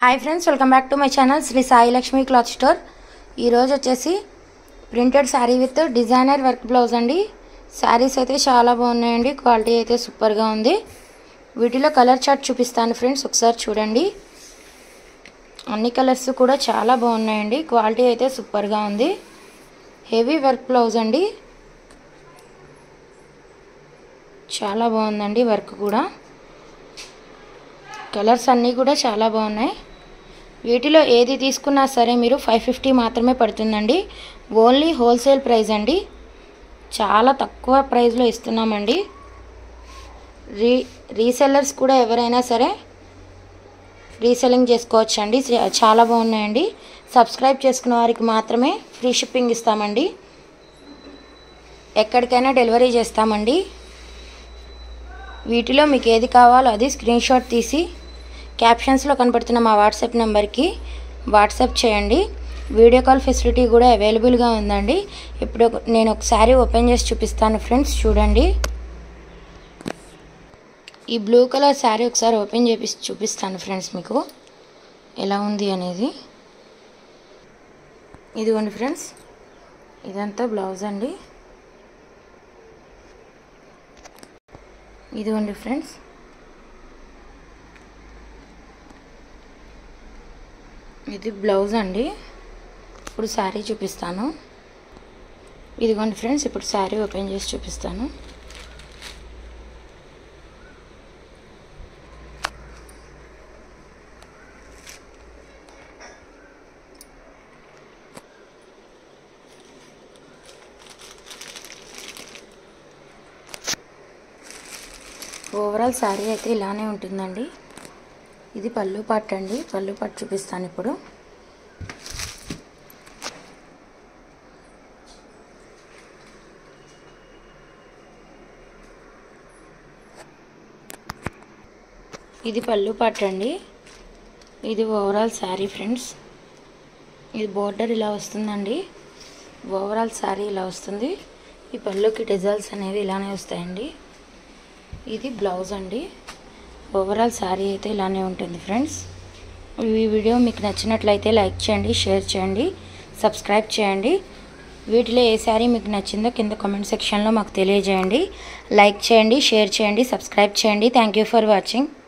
hi friends welcome back to my channel Shri Sai Lakshmi cloth store वच्चेसी printed sari with designer work blouse अंडी सारीस అయితే చాలా బాగున్నాయండి క్వాలిటీ అయితే సూపర్ గా ఉంది వీటిలో కలర్ చార్ట్ చూపిస్తాను ఫ్రెండ్స్ ఒకసారి చూడండి అన్ని కలర్స్ కూడా చాలా బాగున్నాయండి క్వాలిటీ అయితే సూపర్ గా ఉంది హెవీ వర్క్ బ్లౌజ్ అండి చాలా బాగుందండి వర్క్ కూడా కలర్స్ అన్ని కూడా చాలా బాగున్నాయి వీటిలో ఏది తీసుకున్నా సరే మీరు 550 మాత్రమే పడుతుందండి ఓన్లీ హోల్సేల్ ప్రైస్ అండి చాలా తక్కువ ప్రైస్ లో ఇస్తున్నామండి రీసెల్లర్స్ కూడా ఎవరైనా సరే రీసెల్లింగ్ చేసుకోవచ్చండి చాలా బాగున్నాయండి సబ్స్క్రైబ్ చేసుకున్న వారికి మాత్రమే ఫ్రీ షిప్పింగ్ ఇస్తామండి ఎక్కడికైనా డెలివరీ చేస్తామండి వీటిలో మీకు ఏది కావాలో అది స్క్రీన్ షాట్ తీసి క్యాప్షన్స్ లో కనబడుతున్న మా వాట్సాప్ నంబర్ కి వాట్సాప్ చేయండి వీడియో కాల్ ఫెసిలిటీ కూడా అవైలబుల్ గా ఉందండి ఇప్పుడు నేను ఒకసారి ఓపెన్ చేసి చూపిస్తాను ఫ్రెండ్స్ చూడండి ఈ బ్లూ కలర్ సారీ ఒకసారి ఓపెన్ చేసి చూపిస్తాను ఫ్రెండ్స్ మీకు ఎలా ఉంది అనేది ఇదిగోండి ఫ్రెండ్స్ ఇదంతా బ్లౌజ్ అండి ఇదిగోండి ఫ్రెండ్స్ ఇది బ్లౌజ్ అండి ఇప్పుడు సారీ చూపిస్తాను ఇదిగోండి ఫ్రెండ్స్ ఇప్పుడు సారీ ఓపెన్ చేసి చూపిస్తాను ఓవరాల్ సారీ అయితే ఇలానే ఉంటుందండి ఇది పల్లు పార్ట్ అండి పల్లు పార్ట్ చూపిస్తాను ఇప్పుడు ఇది పల్లు పార్ట్ అండి ఇది ఓవరాల్ సారీ ఫ్రెండ్స్ ఇది బోర్డర్ ఇలా వస్తుందండి ఓవరాల్ సారీ ఇలా వస్తుంది ఈ పల్లుకి డిజైన్స్ అనేవి ఇలానే వస్తాయండి ఇది బ్లౌజ్ అండి ఓవరాల్ సారీ అయితే ఇలానే ఉంటుంది ఫ్రెండ్స్ ఈ వీడియో మీకు నచ్చినట్లయితే లైక్ చేయండి షేర్ చేయండి సబ్స్క్రైబ్ చేయండి వీటిలో ఏ సారీ మీకు నచ్చిందో కింద కామెంట్ సెక్షన్ లో మాకు తెలియజేయండి లైక్ చేయండి షేర్ చేయండి సబ్స్క్రైబ్ చేయండి థాంక్యూ ఫర్ వాచింగ్